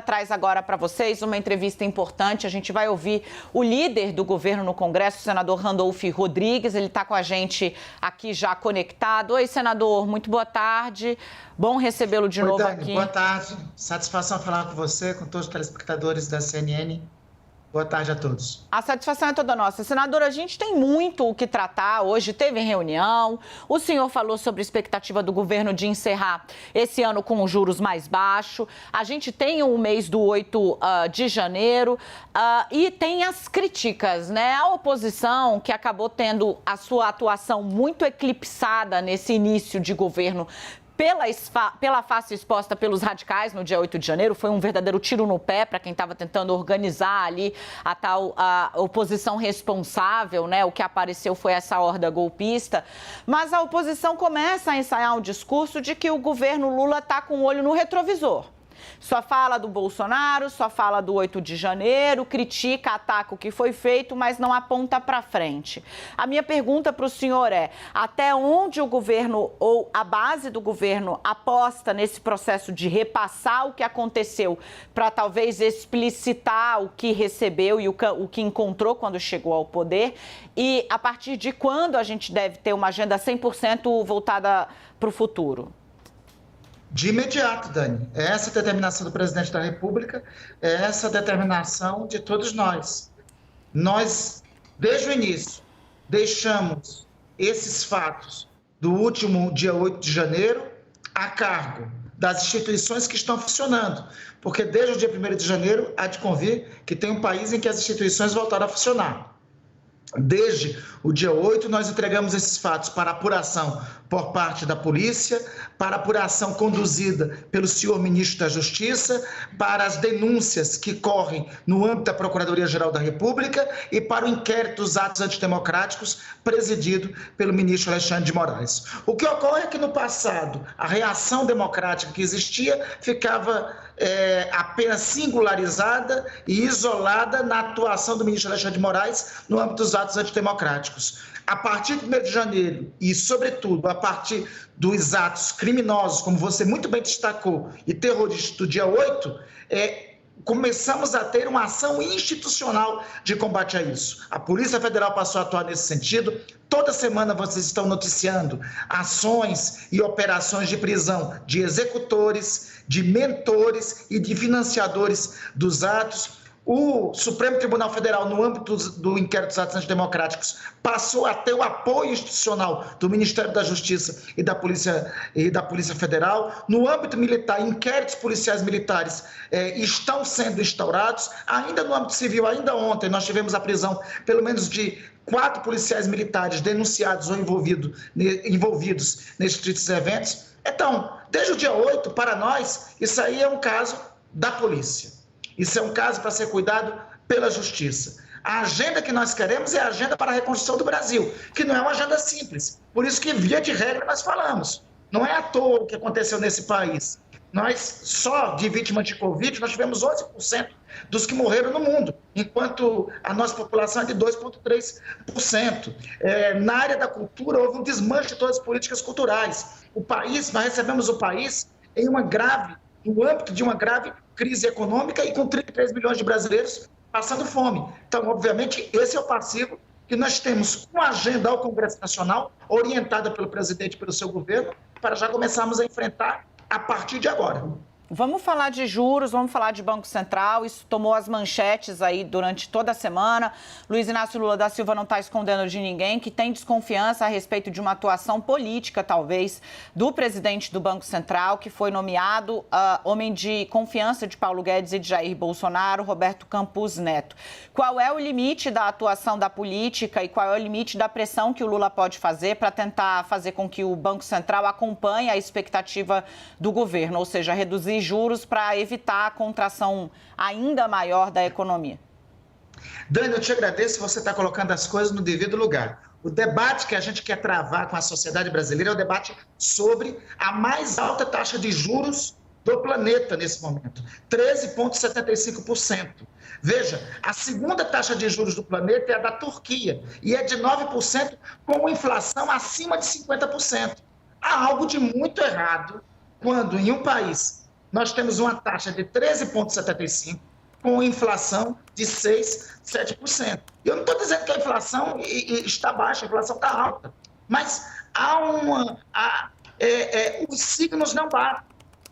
Traz agora para vocês uma entrevista importante. A gente vai ouvir o líder do governo no Congresso, o senador Randolph Rodrigues. Ele está com a gente aqui já conectado. Oi, senador, muito boa tarde. Bom recebê-lo de novo Dani, aqui. boa tarde. Satisfação falar com você, com todos os telespectadores da CNN. Boa tarde a todos. A satisfação é toda nossa. Senador, a gente tem muito o que tratar. Hoje teve reunião. O senhor falou sobre a expectativa do governo de encerrar esse ano com os juros mais baixos. A gente tem o mês do 8 de janeiro e tem as críticas, né? A oposição, que acabou tendo a sua atuação muito eclipsada nesse início de governo pela face exposta pelos radicais no dia 8 de janeiro, foi um verdadeiro tiro no pé para quem estava tentando organizar ali a oposição responsável, né? O que apareceu foi essa horda golpista. Mas a oposição começa a ensaiar um discurso de que o governo Lula está com o olho no retrovisor. Só fala do Bolsonaro, só fala do 8 de janeiro, critica, ataca o que foi feito, mas não aponta para frente. A minha pergunta para o senhor é: até onde o governo ou a base do governo aposta nesse processo de repassar o que aconteceu para talvez explicitar o que recebeu e o que encontrou quando chegou ao poder? E a partir de quando a gente deve ter uma agenda 100% voltada para o futuro? De imediato, Dani. É essa a determinação do presidente da República, é essa a determinação de todos nós. Nós, desde o início, deixamos esses fatos do último dia 8 de janeiro a cargo das instituições que estão funcionando. Porque desde o dia 1º de janeiro, há de convir que tem um país em que as instituições voltaram a funcionar. Desde o dia 8, nós entregamos esses fatos para apuração por parte da polícia, para apuração conduzida pelo senhor ministro da Justiça, para as denúncias que correm no âmbito da Procuradoria-Geral da República e para o inquérito dos atos antidemocráticos presidido pelo ministro Alexandre de Moraes. O que ocorre é que no passado a reação democrática que existia ficava apenas singularizada e isolada na atuação do ministro Alexandre de Moraes no âmbito dos atos antidemocráticos. A partir do 1º de janeiro e, sobretudo, a partir dos atos criminosos, como você muito bem destacou, e terroristas do dia 8, começamos a ter uma ação institucional de combate a isso. A Polícia Federal passou a atuar nesse sentido. Toda semana vocês estão noticiando ações e operações de prisão de executores, de mentores e de financiadores dos atos. O Supremo Tribunal Federal, no âmbito do inquérito dos atos antidemocráticos, passou a ter o apoio institucional do Ministério da Justiça e da Polícia Federal. No âmbito militar, inquéritos policiais militares estão sendo instaurados. Ainda no âmbito civil, ainda ontem, nós tivemos a prisão, pelo menos de 4 policiais militares denunciados ou envolvidos nesses eventos. Então, desde o dia 8, para nós, isso aí é um caso da polícia. Isso é um caso para ser cuidado pela Justiça. A agenda que nós queremos é a agenda para a reconstrução do Brasil, que não é uma agenda simples. Por isso que, via de regra, nós falamos. Não é à toa o que aconteceu nesse país. Nós, só de vítimas de Covid, nós tivemos 11% dos que morreram no mundo, enquanto a nossa população é de 2,3%. Na área da cultura, houve um desmanche de todas as políticas culturais. Nós recebemos o país no âmbito de uma grave crise econômica e com 33 milhões de brasileiros passando fome. Então, obviamente, esse é o passivo que nós temos uma agenda ao Congresso Nacional, orientada pelo presidente e pelo seu governo, para já começarmos a enfrentar a partir de agora. Vamos falar de juros, vamos falar de Banco Central. Isso tomou as manchetes aí durante toda a semana. Luiz Inácio Lula da Silva não está escondendo de ninguém que tem desconfiança a respeito de uma atuação política, talvez, do presidente do Banco Central, que foi nomeado homem de confiança de Paulo Guedes e de Jair Bolsonaro, Roberto Campos Neto. Qual é o limite da atuação da política e qual é o limite da pressão que o Lula pode fazer para tentar fazer com que o Banco Central acompanhe a expectativa do governo, ou seja, reduzir juros para evitar a contração ainda maior da economia? Dani, eu te agradeço, você está colocando as coisas no devido lugar. O debate que a gente quer travar com a sociedade brasileira é o debate sobre a mais alta taxa de juros do planeta nesse momento, 13,75%. Veja, a segunda taxa de juros do planeta é a da Turquia e é de 9%, com inflação acima de 50%. Há algo de muito errado quando em um país nós temos uma taxa de 13,75%, com inflação de 6%, 7%. Eu não estou dizendo que a inflação está baixa, a inflação está alta, mas os signos não batem.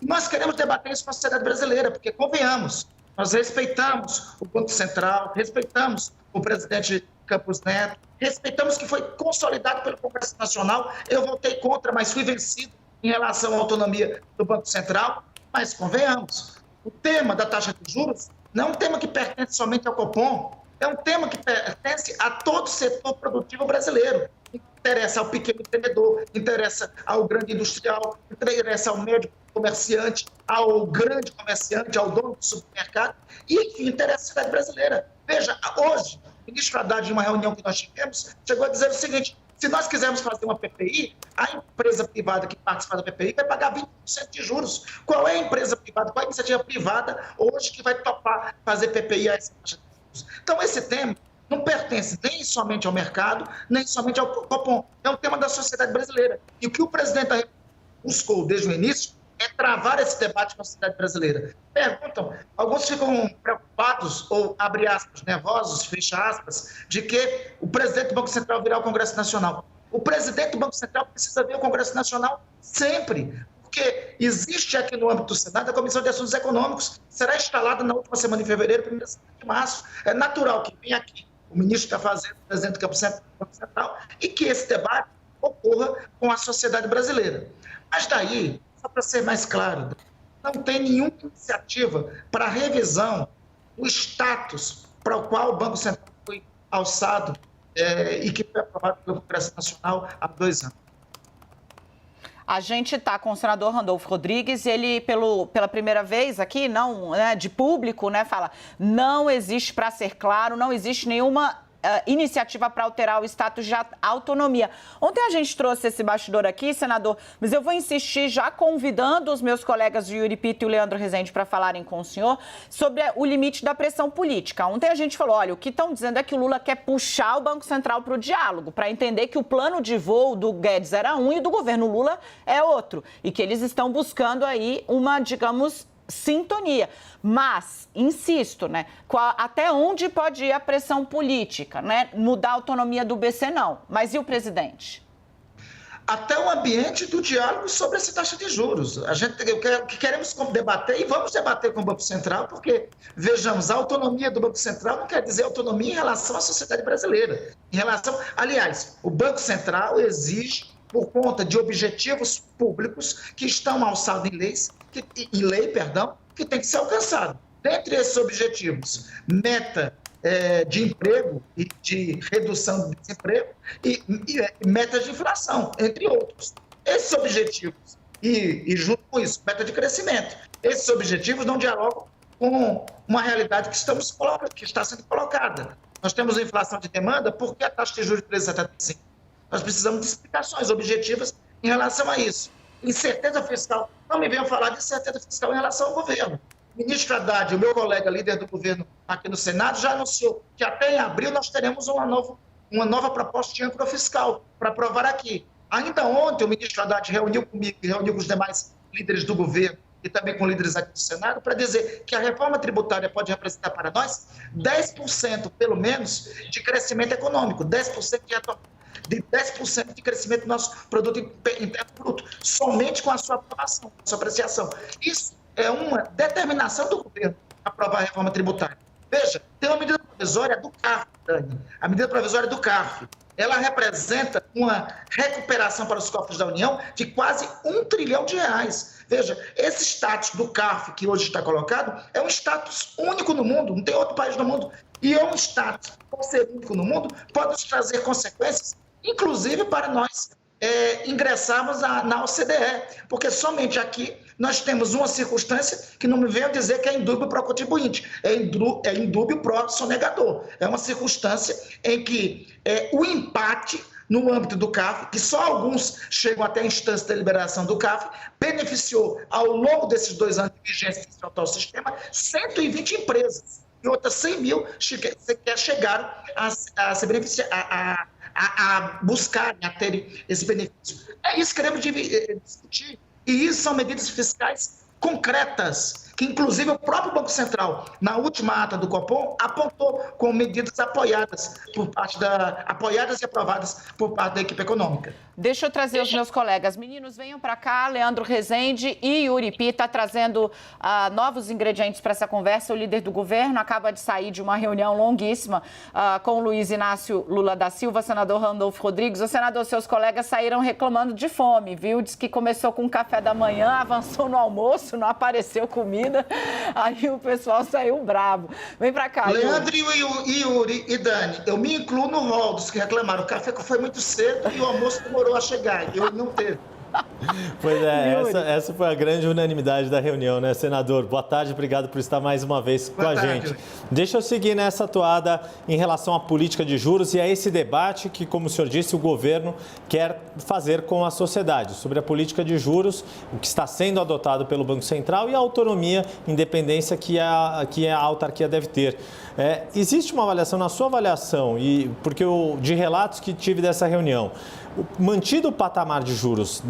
Nós queremos debater isso com a sociedade brasileira, porque, convenhamos, nós respeitamos o Banco Central, respeitamos o presidente Campos Neto, respeitamos que foi consolidado pelo Congresso Nacional. Eu votei contra, mas fui vencido em relação à autonomia do Banco Central. Mas, convenhamos, o tema da taxa de juros não é um tema que pertence somente ao Copom, é um tema que pertence a todo o setor produtivo brasileiro. Interessa ao pequeno empreendedor, interessa ao grande industrial, interessa ao médio comerciante, ao grande comerciante, ao dono do supermercado e, enfim, interessa à sociedade brasileira. Veja, hoje, o ministro Haddad, em uma reunião que nós tivemos, chegou a dizer o seguinte: se nós quisermos fazer uma PPI, a empresa privada que participa da PPI vai pagar 20% de juros. Qual é a empresa privada, qual é a iniciativa privada hoje que vai topar fazer PPI a essa taxa de juros? Então, esse tema não pertence nem somente ao mercado, nem somente ao Copom. É um tema da sociedade brasileira. E o que o presidente da República buscou desde o início é travar esse debate com a sociedade brasileira. Perguntam, alguns ficam preocupados ou, abre aspas, nervosos, fecha aspas, de que o presidente do Banco Central virá ao Congresso Nacional. O presidente do Banco Central precisa vir ao Congresso Nacional sempre, porque existe aqui no âmbito do Senado a Comissão de Assuntos Econômicos, será instalada na última semana de fevereiro, primeira semana de março. É natural que venha aqui o ministro está fazendo, o presidente do Banco Central, e que esse debate ocorra com a sociedade brasileira. Mas daí, só para ser mais claro, não tem nenhuma iniciativa para revisão do status para o qual o Banco Central foi alçado e que foi aprovado pelo Congresso Nacional há 2 anos. A gente está com o senador Randolfo Rodrigues, ele, pela primeira vez aqui, não, né, de público, né, fala, não existe, para ser claro, não existe nenhuma iniciativa para alterar o status de autonomia. Ontem a gente trouxe esse bastidor aqui, senador, mas eu vou insistir já convidando os meus colegas de Yuri Pito e o Leandro Rezende para falarem com o senhor sobre o limite da pressão política. Ontem a gente falou, olha, o que estão dizendo é que o Lula quer puxar o Banco Central para o diálogo, para entender que o plano de voo do Guedes era um e do governo Lula é outro, e que eles estão buscando aí uma, digamos, sintonia. Mas, insisto, né, até onde pode ir a pressão política, né? Mudar a autonomia do BC, não. Mas e o presidente? Até o ambiente do diálogo sobre essa taxa de juros. O que queremos debater, e vamos debater com o Banco Central, porque, vejamos, a autonomia do Banco Central não quer dizer autonomia em relação à sociedade brasileira. Aliás, o Banco Central exige, por conta de objetivos públicos que estão alçados em lei, que tem que ser alcançado. Dentre esses objetivos, meta de emprego e de redução do desemprego e metas de inflação, entre outros. Esses objetivos, e junto com isso, meta de crescimento, esses objetivos não dialogam com uma realidade que está sendo colocada. Nós temos a inflação de demanda, por que a taxa de juros de 13,75%? Nós precisamos de explicações objetivas em relação a isso. Incerteza fiscal, não me venham falar de incerteza fiscal em relação ao governo. O ministro Haddad, o meu colega líder do governo aqui no Senado, já anunciou que até em abril nós teremos uma nova proposta de âncora fiscal para aprovar aqui. Ainda ontem o ministro Haddad reuniu comigo e reuniu com os demais líderes do governo e também com líderes aqui do Senado para dizer que a reforma tributária pode representar para nós 10%, pelo menos, de crescimento econômico, 10% de crescimento do nosso produto interno bruto, somente com a sua aprovação, com a sua apreciação. Isso é uma determinação do governo aprovar a reforma tributária. Veja, tem uma medida provisória do CARF, Dani. A medida provisória do CARF, ela representa uma recuperação para os cofres da União de quase R$1 trilhão. Veja, esse status do CARF que hoje está colocado é um status único no mundo, não tem outro país no mundo. E é um status, por ser único no mundo, pode nos trazer consequências, inclusive para nós ingressarmos na OCDE, porque somente aqui nós temos uma circunstância que não me venham dizer que é indúbio pro contribuinte, é indúbio pro sonegador. É uma circunstância em que o empate no âmbito do CARF, que só alguns chegam até a instância de deliberação do CARF, beneficiou ao longo desses 2 anos de vigência desse atual sistema 120 empresas e outras 100 mil sequer chegaram a se beneficiar, a buscarem, a terem esse benefício. É isso que queremos discutir. E isso são medidas fiscais concretas, que inclusive o próprio Banco Central, na última ata do Copom, apontou como medidas apoiadas e aprovadas por parte da equipe econômica. Deixa eu trazer os meus colegas. Meninos, venham para cá. Leandro Rezende e Yuri Pita trazendo novos ingredientes para essa conversa. O líder do governo acaba de sair de uma reunião longuíssima com o Luiz Inácio Lula da Silva, senador Randolfo Rodrigues. O senador, seus colegas saíram reclamando de fome, viu? Diz que começou com um café da manhã, avançou no almoço, não apareceu comida. Aí o pessoal saiu bravo. Vem para cá, Leandro, Yuri e Dani, eu me incluo no rol dos que reclamaram. O café foi muito cedo e o almoço demorou a chegar. Eu não teve. Pois é, essa foi a grande unanimidade da reunião, né, senador? Boa tarde, obrigado por estar mais uma vez com a gente. Deixa eu seguir nessa toada em relação à política de juros e a esse debate que, como o senhor disse, o governo quer fazer com a sociedade sobre a política de juros, o que está sendo adotado pelo Banco Central e a autonomia, independência que a autarquia deve ter. Existe uma avaliação, na sua avaliação, porque de relatos que tive dessa reunião, mantido o patamar de juros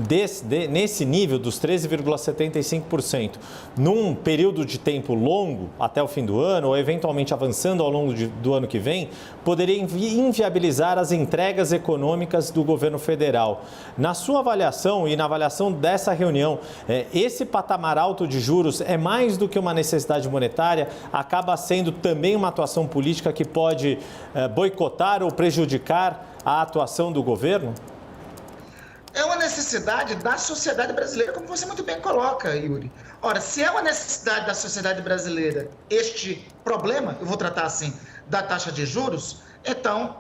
nesse nível dos 13,75%, num período de tempo longo, até o fim do ano, ou eventualmente avançando ao longo do ano que vem, poderia inviabilizar as entregas econômicas do governo federal. Na sua avaliação e na avaliação dessa reunião, esse patamar alto de juros é mais do que uma necessidade monetária, acaba sendo também uma atuação política que pode boicotar ou prejudicar a atuação do governo? É uma necessidade da sociedade brasileira, como você muito bem coloca, Yuri. Ora, se é uma necessidade da sociedade brasileira este problema, eu vou tratar assim, da taxa de juros, então,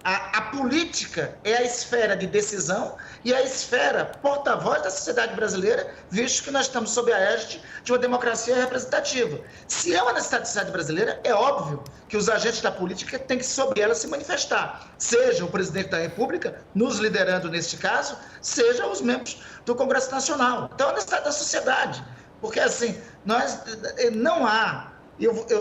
a política é a esfera de decisão e a esfera porta-voz da sociedade brasileira, visto que nós estamos sob a égide de uma democracia representativa. Se é uma necessidade da sociedade brasileira, é óbvio que os agentes da política têm que sobre ela se manifestar, seja o presidente da República, nos liderando neste caso, seja os membros do Congresso Nacional. Então, é uma necessidade da sociedade, porque assim, não há,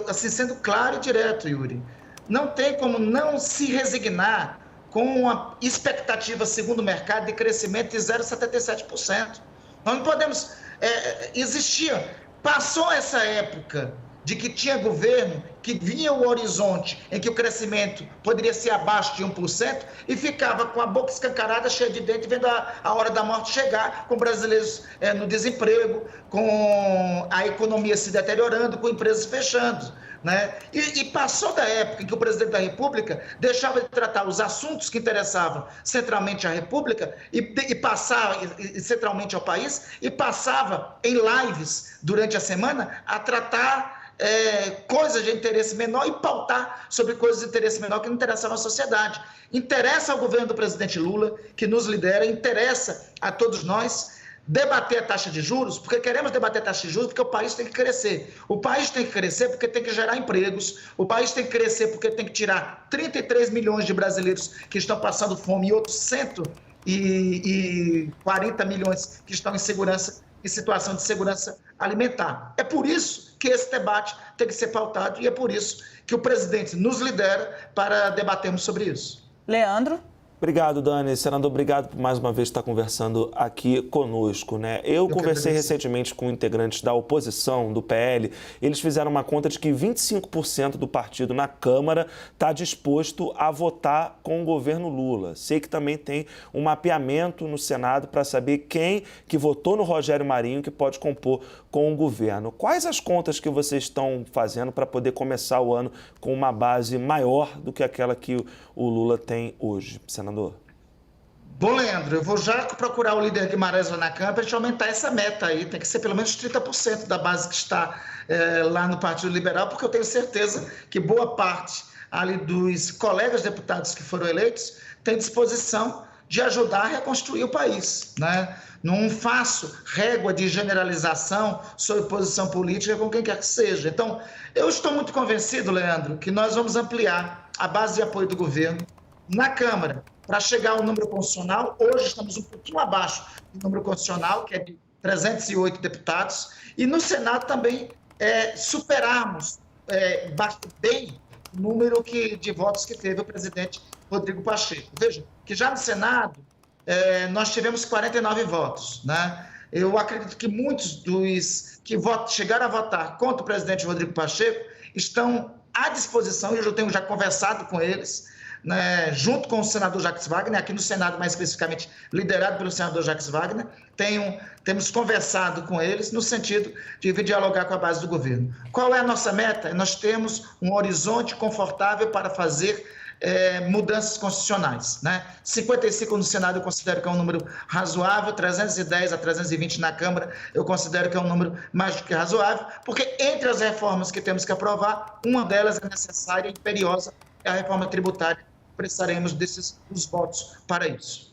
assim, sendo claro e direto, Yuri, não tem como não se resignar com uma expectativa, segundo o mercado, de crescimento de 0,77%. Nós não podemos passou essa época de que tinha governo que vinha o horizonte em que o crescimento poderia ser abaixo de 1% e ficava com a boca escancarada, cheia de dente, vendo a hora da morte chegar, com brasileiros no desemprego, com a economia se deteriorando, com empresas fechando. Né? E passou da época em que o presidente da República deixava de tratar os assuntos que interessavam centralmente à República e centralmente ao país e passava em lives durante a semana a tratar coisas de interesse menor e pautar sobre coisas de interesse menor que não interessavam à sociedade. Interessa ao governo do presidente Lula, que nos lidera, interessa a todos nós debater a taxa de juros, porque queremos debater a taxa de juros porque o país tem que crescer. O país tem que crescer porque tem que gerar empregos, o país tem que crescer porque tem que tirar 33 milhões de brasileiros que estão passando fome e outros 140 milhões que estão em situação de segurança alimentar. É por isso que esse debate tem que ser pautado e é por isso que o presidente nos lidera para debatermos sobre isso. Leandro? Obrigado, Dani. Senador, obrigado por mais uma vez estar conversando aqui conosco, né? Eu conversei recentemente com integrantes da oposição, do PL. Eles fizeram uma conta de que 25% do partido na Câmara está disposto a votar com o governo Lula. Sei que também tem um mapeamento no Senado para saber quem que votou no Rogério Marinho que pode compor com o governo. Quais as contas que vocês estão fazendo para poder começar o ano com uma base maior do que aquela que o Lula tem hoje, senador? Bom, Leandro, eu vou já procurar o líder Guimarães lá na Câmara para a gente aumentar essa meta aí. Tem que ser pelo menos 30% da base que está lá no Partido Liberal, porque eu tenho certeza que boa parte ali dos colegas deputados que foram eleitos tem disposição de ajudar a reconstruir o país, né? Não faço régua de generalização sobre posição política com quem quer que seja. Então, eu estou muito convencido, Leandro, que nós vamos ampliar a base de apoio do governo na Câmara para chegar ao número constitucional. Hoje estamos um pouquinho abaixo do número constitucional, que é de 308 deputados, e no Senado também superarmos bem o número de votos que teve o presidente Rodrigo Pacheco. Veja que já no Senado nós tivemos 49 votos, né? Eu acredito que muitos dos que chegaram a votar contra o presidente Rodrigo Pacheco estão à disposição, e eu tenho já conversado com eles, né, junto com o senador Jacques Wagner, aqui no Senado mais especificamente liderado pelo senador Jacques Wagner, temos conversado com eles no sentido de dialogar com a base do governo. Qual é a nossa meta? Nós temos um horizonte confortável para fazer mudanças constitucionais, né? 55 no Senado eu considero que é um número razoável, 310 a 320 na Câmara eu considero que é um número mais do que razoável, porque entre as reformas que temos que aprovar, uma delas é necessária e imperiosa, é a reforma tributária. Precisaremos dos votos para isso.